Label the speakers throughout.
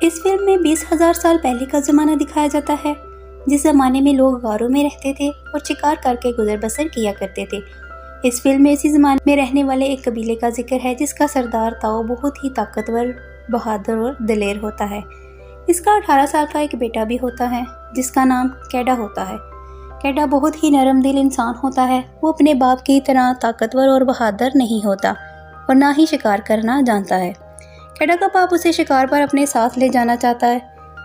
Speaker 1: इस फिल्म में 20,000 साल पहले का ज़माना दिखाया जाता है, जिस ज़माने में लोग गारों में रहते थे और शिकार करके गुजर बसर किया करते थे। इस फिल्म में इसी ज़माने में रहने वाले एक कबीले का जिक्र है जिसका सरदार ताओ बहुत ही ताकतवर, बहादुर और दिलेर होता है। इसका 18 साल का एक बेटा भी होता है जिसका नाम कैडा होता है। कैडा बहुत ही नरम दिल इंसान होता है। वो अपने बाप की तरह ताकतवर और बहादुर नहीं होता और ना ही शिकार करना जानता है। कैडा का बाप उसे शिकार पर अपने साथ ले जाना चाहता है,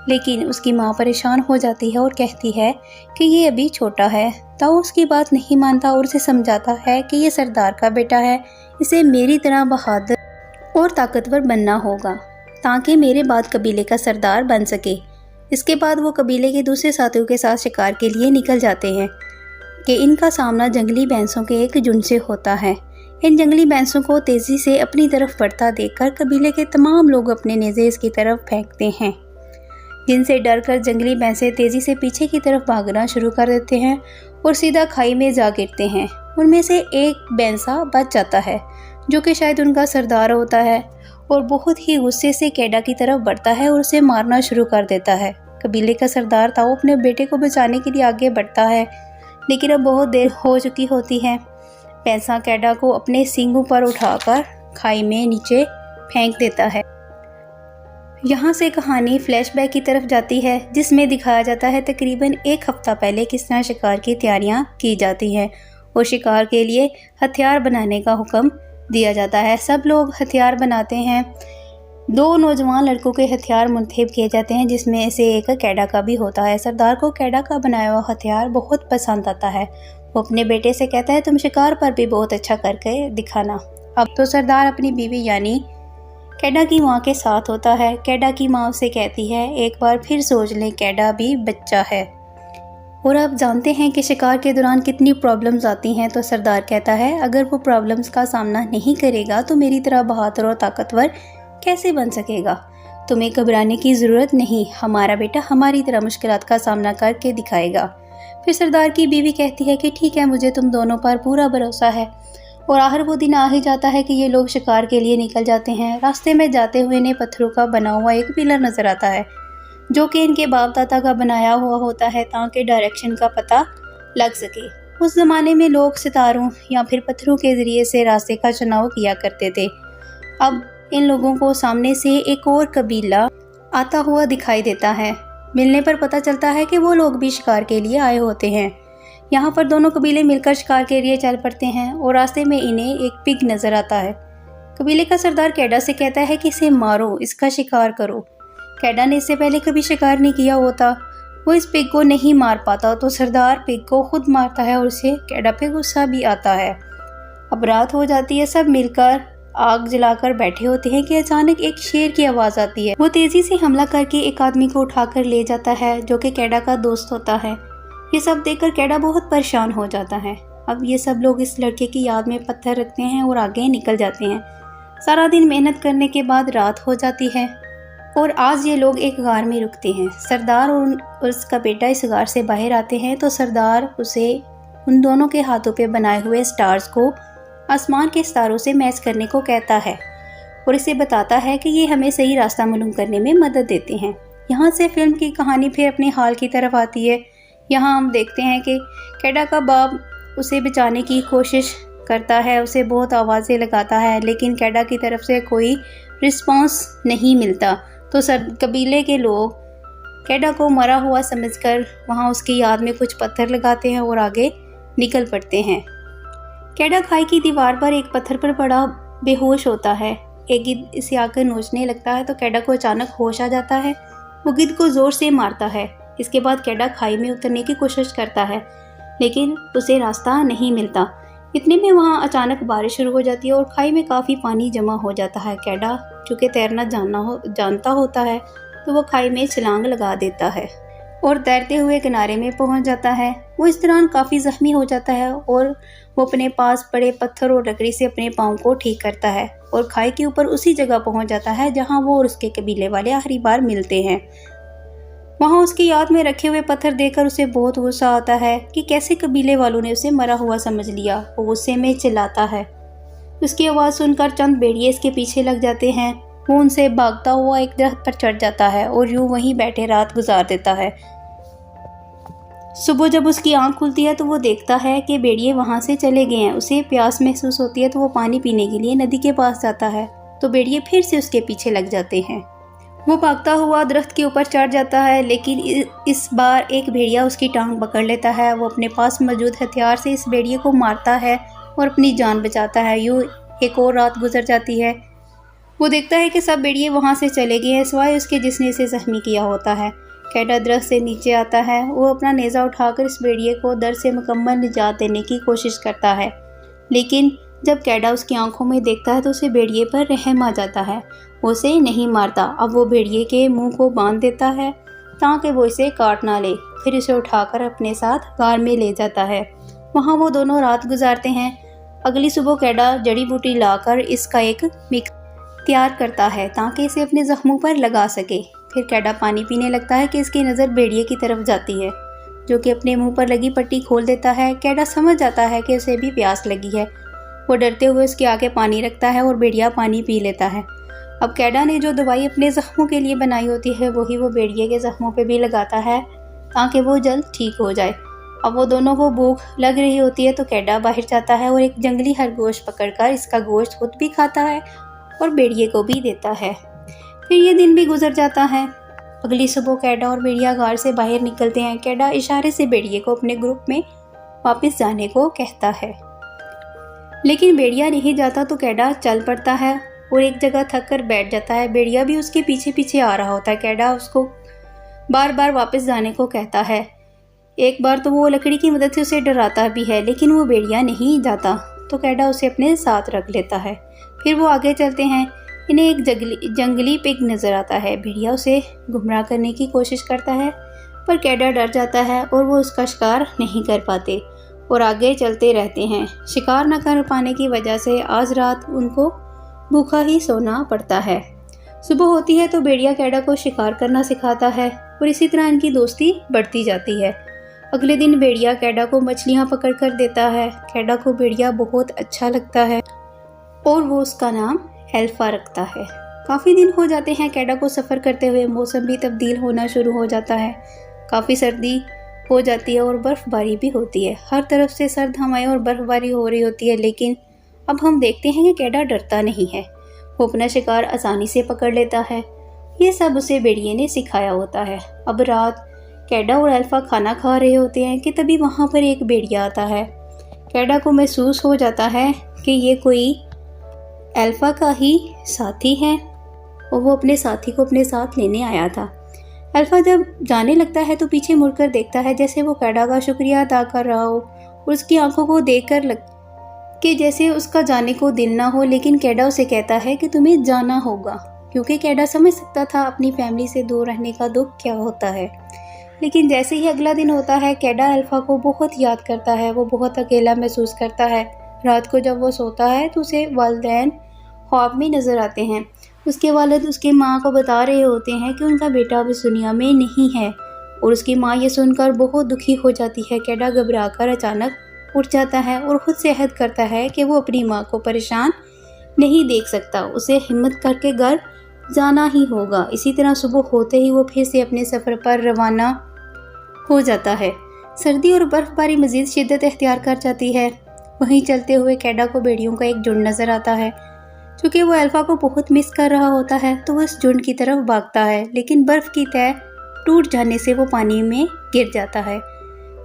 Speaker 1: लेकिन उसकी माँ परेशान हो जाती है और कहती है कि ये अभी छोटा है। ताऊ उसकी बात नहीं मानता और उसे समझाता है कि ये सरदार का बेटा है, इसे मेरी तरह बहादुर और ताकतवर बनना होगा ताकि मेरे बाद कबीले का सरदार बन सके। इसके बाद वो कबीले के दूसरे साथियों के साथ शिकार के लिए निकल जाते हैं कि इनका सामना जंगली भैंसों के एक झुंड से होता है। इन जंगली भैंसों को तेज़ी से अपनी तरफ बढ़ता देखकर कबीले के तमाम लोग अपने नेज़े इसकी तरफ फेंकते हैं, जिनसे डरकर जंगली भैंसें तेज़ी से पीछे की तरफ भागना शुरू कर देते हैं और सीधा खाई में जा गिरते हैं। उनमें से एक भैंसा बच जाता है जो कि शायद उनका सरदार होता है और बहुत ही गुस्से से कैडा की तरफ बढ़ता है और उसे मारना शुरू कर देता है। कबीले का सरदार ताऊ अपने बेटे को बचाने के लिए आगे बढ़ता है, लेकिन अब बहुत देर हो चुकी होती है। भैंसा कैडा को अपने सींगों पर उठाकर खाई में नीचे फेंक देता है। यहाँ से कहानी फ्लैशबैक की तरफ जाती है जिसमें दिखाया जाता है तकरीबन एक हफ्ता पहले किस तरह शिकार की तैयारियाँ की जाती हैं और शिकार के लिए हथियार बनाने का हुक्म दिया जाता है। सब लोग हथियार बनाते हैं। 2 नौजवान लड़कों के हथियार मुंतखब किए जाते हैं जिसमें से एक कैडा का भी होता है। सरदार को कैडा का बनाया हुआ हथियार बहुत पसंद आता है। वो अपने बेटे से कहता है तुम शिकार पर भी बहुत अच्छा करके दिखाना। अब तो सरदार अपनी बीवी यानी कैडा की माँ के साथ होता है। कैडा की माँ उसे कहती है एक बार फिर सोच लें, कैडा भी बच्चा है। और अब जानते हैं कि शिकार के दौरान कितनी प्रॉब्लम्स आती हैं। तो सरदार कहता है अगर वो प्रॉब्लम्स का सामना नहीं करेगा तो मेरी तरह बहादुर और ताकतवर कैसे बन सकेगा। तुम्हें घबराने की ज़रूरत नहीं, हमारा बेटा हमारी तरह मुश्किलात का सामना करके दिखाएगा। फिर सरदार की बीवी कहती है कि ठीक है, मुझे तुम दोनों पर पूरा भरोसा है। और आखिर वो दिन आ ही जाता है कि ये लोग शिकार के लिए निकल जाते हैं। रास्ते में जाते हुए इन्हें पत्थरों का बना हुआ एक पिलर नज़र आता है जो कि इनके बाप दादा का बनाया हुआ होता है ताकि डायरेक्शन का पता लग सके। उस ज़माने में लोग सितारों या फिर पत्थरों के ज़रिए से रास्ते का चुनाव किया करते थे। अब इन लोगों को सामने से एक और कबीला आता हुआ दिखाई देता है। मिलने पर पता चलता है कि वो लोग भी शिकार के लिए आए होते हैं। यहाँ पर दोनों कबीले मिलकर शिकार के लिए चल पड़ते हैं और रास्ते में इन्हें एक पिग नज़र आता है। कबीले का सरदार कैडा से कहता है कि इसे मारो, इसका शिकार करो। कैडा ने इससे पहले कभी शिकार नहीं किया होता। वो इस पिग को नहीं मार पाता तो सरदार पिग को खुद मारता है और उसे कैडा पे गुस्सा भी आता है। अब रात हो जाती है। सब मिलकर आग जलाकर बैठे होते हैं कि अचानक एक शेर की आवाज़ आती है। वो तेज़ी से हमला करके एक आदमी को उठाकर ले जाता है जो कि कैडा का दोस्त होता है। ये सब देखकर कैडा बहुत परेशान हो जाता है। अब ये सब लोग इस लड़के की याद में पत्थर रखते हैं और आगे निकल जाते हैं। सारा दिन मेहनत करने के बाद रात हो जाती है और आज ये लोग एक गार में रुकते हैं। सरदार और उसका बेटा इस गार से बाहर आते हैं तो सरदार उसे उन दोनों के हाथों पे बनाए हुए स्टार्स को आसमान के सितारों से मैच करने को कहता है और इसे बताता है कि ये हमें सही रास्ता मालूम करने में मदद देते हैं। यहाँ से फिल्म की कहानी फिर अपने हाल की तरफ आती है। यहाँ हम देखते हैं कि कैडा का बाप उसे बचाने की कोशिश करता है, उसे बहुत आवाज़ें लगाता है, लेकिन कैडा की तरफ से कोई रिस्पांस नहीं मिलता। तो कबीले के लोग कैडा को मरा हुआ समझकर वहाँ उसकी याद में कुछ पत्थर लगाते हैं और आगे निकल पड़ते हैं। कैडा खाई की दीवार पर एक पत्थर पर पड़ा बेहोश होता है। एक गिद्ध इसे आकर नोचने लगता है तो कैडा को अचानक होश आ जाता है। वो गिद्ध को ज़ोर से मारता है। इसके बाद कैडा खाई में उतरने की कोशिश करता है लेकिन उसे रास्ता नहीं मिलता। इतने में वहाँ अचानक बारिश शुरू हो जाती है और खाई में काफ़ी पानी जमा हो जाता है। कैडा चूँकि तैरना जानता होता है तो वो खाई में छलांग लगा देता है और तैरते हुए किनारे में पहुँच जाता है। वो इस दौरान काफ़ी ज़ख्मी हो जाता है और वो अपने पास पड़े पत्थर और लकड़ी से अपने पाँव को ठीक करता है और खाई के ऊपर उसी जगह पहुँच जाता है जहाँ वो और उसके कबीले वाले आखिरी बार मिलते हैं। वहाँ उसकी याद में रखे हुए पत्थर देखकर उसे बहुत गुस्सा आता है कि कैसे कबीले वालों ने उसे मरा हुआ समझ लिया। वो गुस्से में चिल्लाता है। उसकी आवाज़ सुनकर चंद भेड़िए इसके पीछे लग जाते हैं वो उनसे भागता हुआ एक दरख्त पर चढ़ जाता है और यूं वहीं बैठे रात गुजार देता है। सुबह जब उसकी आंख खुलती है तो वो देखता है कि भेड़िए वहाँ से चले गए हैं। उसे प्यास महसूस होती है तो वो पानी पीने के लिए नदी के पास जाता है, तो भेड़िए फिर से उसके पीछे लग जाते हैं। वो भागता हुआ दरख्त के ऊपर चढ़ जाता है, लेकिन इस बार एक भेड़िया उसकी टांग पकड़ लेता है। वो अपने पास मौजूद हथियार से इस भेड़िए को मारता है और अपनी जान बचाता है। यूँ एक और रात गुजर जाती है। वो देखता है कि सब भेड़िए वहाँ से चले गए हैं सिवाय उसके जिसने इसे जख्मी किया होता है। कैडा दरख्त से नीचे आता है। वो अपना नेज़ा उठाकर इस भेड़िए को दर्द से मुकम्मल निजात देने की कोशिश करता है, लेकिन जब कैडा उसकी आंखों में देखता है तो उसे भेड़िए पर रहम आ जाता है। वो उसे नहीं मारता। अब वो भेड़िए के मुंह को बांध देता है ताकि वो इसे काट ना ले। फिर इसे उठाकर अपने साथ गार में ले जाता है। वहाँ वो दोनों रात गुजारते हैं। अगली सुबह कैडा जड़ी बूटी लाकर इसका एक मिक्स तैयार करता है ताकि इसे अपने जख्मों पर लगा सके। फिर कैडा पानी पीने लगता है कि इसकी नज़र भेड़िए की तरफ जाती है, जो कि अपने मुंह पर लगी पट्टी खोल देता है। कैडा समझ जाता है कि उसे भी प्यास लगी है। वो डरते हुए उसके आगे पानी रखता है और भेड़िया पानी पी लेता है। अब कैडा ने जो दवाई अपने जख्मों के लिए बनाई होती है वही वो भेड़िए के जख्मों पे भी लगाता है ताकि वो जल्द ठीक हो जाए। अब वो दोनों को भूख लग रही होती है तो कैडा बाहर जाता है और एक जंगली खरगोश पकड़कर इसका गोश्त खुद भी खाता है और भेड़िए को भी देता है। फिर ये दिन भी गुजर जाता है। अगली सुबह कैडा और भेड़िया गार से बाहर निकलते हैं। कैडा इशारे से भेड़िए को अपने ग्रुप में वापस जाने को कहता है, लेकिन भेड़िया नहीं जाता तो कैडा चल पड़ता है और एक जगह थक कर बैठ जाता है। भेड़िया भी उसके पीछे पीछे आ रहा होता है। कैडा उसको बार बार वापस जाने को कहता है। एक बार तो वो लकड़ी की मदद से उसे डराता भी है, लेकिन वो भेड़िया नहीं जाता तो कैडा उसे अपने साथ रख लेता है। फिर वो आगे चलते हैं। इन्हें एक जंगली पिग नज़र आता है। भेड़िया उसे गुमराह करने की कोशिश करता है, पर कैडा डर जाता है और वो उसका शिकार नहीं कर पाते और आगे चलते रहते हैं। शिकार न कर पाने की वजह से आज रात उनको भूखा ही सोना पड़ता है। सुबह होती है तो भेड़िया कैडा को शिकार करना सिखाता है और इसी तरह इनकी दोस्ती बढ़ती जाती है। अगले दिन भेड़िया कैडा को मछलियाँ पकड़ कर देता है। कैडा को भेड़िया बहुत अच्छा लगता है और वो उसका नाम एल्फा रखता है। काफ़ी दिन हो जाते हैं कैडा को सफ़र करते हुए। मौसम भी तब्दील होना शुरू हो जाता है। काफ़ी सर्दी हो जाती है और बर्फ़बारी भी होती है। हर तरफ से सर्द हवाएं और बर्फ़बारी हो रही होती है, लेकिन अब हम देखते हैं कि कैडा डरता नहीं है। वो अपना शिकार आसानी से पकड़ लेता है। ये सब उसे भेड़िए ने सिखाया होता है। अब रात कैडा और एल्फा खाना खा रहे होते हैं कि तभी वहाँ पर एक भेड़िया आता है। कैडा को महसूस हो जाता है कि ये कोई एल्फा का ही साथी है और वो अपने साथी को अपने साथ लेने आया था। एल्फा जब जाने लगता है तो पीछे मुड़कर देखता है जैसे वो कैडा का शुक्रिया अदा कर रहा हो और उसकी आंखों को देखकर लग कि जैसे उसका जाने को दिल ना हो, लेकिन कैडा उसे कहता है कि तुम्हें जाना होगा, क्योंकि कैडा समझ सकता था अपनी फैमिली से दूर रहने का दुख क्या होता है। लेकिन जैसे ही अगला दिन होता है कैडा एल्फा को बहुत याद करता है। वो बहुत अकेला महसूस करता है। रात को जब वो सोता है तो उसे वालिदैन ख्वाब में नज़र आते हैं। उसके वालिद उसकी माँ को बता रहे होते हैं कि उनका बेटा अब इस दुनिया में नहीं है और उसकी माँ ये सुनकर बहुत दुखी हो जाती है। कैडा घबराकर अचानक उठ जाता है और खुद से अहद करता है कि वो अपनी माँ को परेशान नहीं देख सकता। उसे हिम्मत करके घर जाना ही होगा। इसी तरह सुबह होते ही वो फिर से अपने सफ़र पर रवाना हो जाता है। सर्दी और बर्फ़बारी मज़ीद शिद्दत इख्तियार कर जाती है। वहीं चलते हुए कैडा को भेड़ियों का एक झुंड नज़र आता है। चूँकि वो एल्फा को बहुत मिस कर रहा होता है तो वो इस झुंड की तरफ भागता है, लेकिन बर्फ़ की तह टूट जाने से वो पानी में गिर जाता है।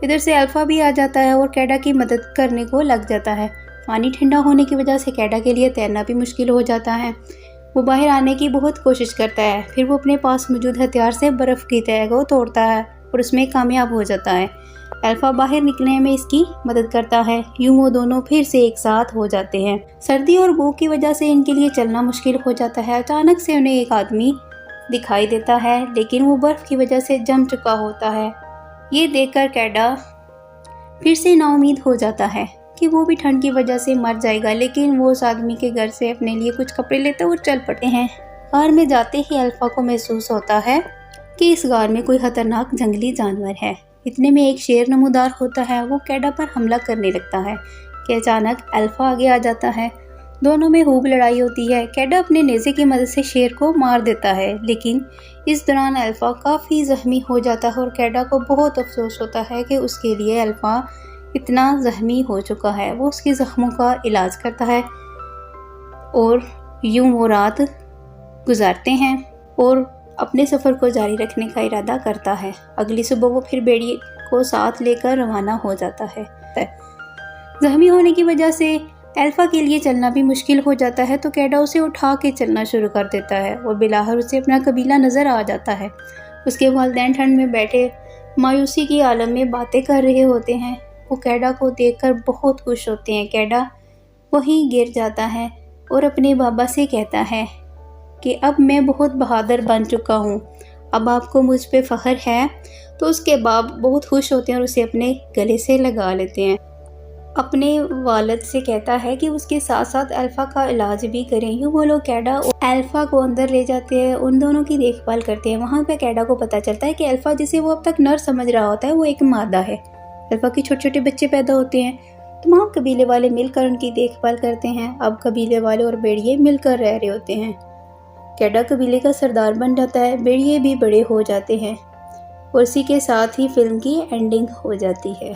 Speaker 1: इधर से एल्फा भी आ जाता है और कैडा की मदद करने को लग जाता है। पानी ठंडा होने की वजह से कैडा के लिए तैरना भी मुश्किल हो जाता है। वो बाहर आने की बहुत कोशिश करता है। फिर वो अपने पास मौजूद हथियार से बर्फ़ की तह को तोड़ता है और उसमें कामयाब हो जाता है। एल्फा बाहर निकलने में इसकी मदद करता है। यूं वो दोनों फिर से एक साथ हो जाते हैं। सर्दी और भूख की वजह से इनके लिए चलना मुश्किल हो जाता है। अचानक से उन्हें एक आदमी दिखाई देता है, लेकिन वो बर्फ़ की वजह से जम चुका होता है। ये देखकर कैडा फिर से नाउमीद हो जाता है कि वो भी ठंड की वजह से मर जाएगा, लेकिन वो उस आदमी के घर से अपने लिए कुछ कपड़े लेते और चल पड़ते हैं। गार में जाते ही एल्फा को महसूस होता है कि इस गार में कोई खतरनाक जंगली जानवर है। इतने में एक शेर नमूदार होता है। वो कैडा पर हमला करने लगता है कि अचानक एल्फा आगे आ जाता है। दोनों में खूब लड़ाई होती है। कैडा अपने नेज़े की मदद से शेर को मार देता है, लेकिन इस दौरान अल्फा काफ़ी ज़ख्मी हो जाता है और कैडा को बहुत अफसोस होता है कि उसके लिए अल्फा इतना ज़ख्मी हो चुका है। वो उसके ज़ख्मों का इलाज करता है और यूं वो रात गुजारते हैं और अपने सफ़र को जारी रखने का इरादा करता है। अगली सुबह वो फिर भेड़िए को साथ लेकर रवाना हो जाता है। ज़ख्मी होने की वजह से अल्फा के लिए चलना भी मुश्किल हो जाता है, तो कैडा उसे उठा के चलना शुरू कर देता है और बिलाहर उसे अपना कबीला नज़र आ जाता है। उसके वालिदैन ठंड में बैठे मायूसी की आलम में बातें कर रहे होते हैं। वो कैडा को देखकर बहुत खुश होते हैं। कैडा वहीं गिर जाता है और अपने बाबा से कहता है कि अब मैं बहुत बहादुर बन चुका हूँ, अब आपको मुझ पे फ़ख्र है। तो उसके बाप बहुत खुश होते हैं और उसे अपने गले से लगा लेते हैं। अपने वालिद से कहता है कि उसके साथ साथ अल्फा का इलाज भी करें। यूँ वो लोग कैडा और अल्फा को अंदर ले जाते हैं, उन दोनों की देखभाल करते हैं। वहाँ पे कैडा को पता चलता है कि अल्फा जिसे वो अब तक नर समझ रहा होता है वो एक मादा है। अल्फा के छोटे छोटे बच्चे पैदा होते हैं। तमाम कबीले वाले मिलकर उनकी देखभाल करते हैं। अब कबीले वाले और भेड़िए मिलकर रह रहे होते हैं। कैडा कबीले का सरदार बन जाता है, भेड़िए भी बड़े हो जाते हैं और इसी के साथ ही फिल्म की एंडिंग हो जाती है।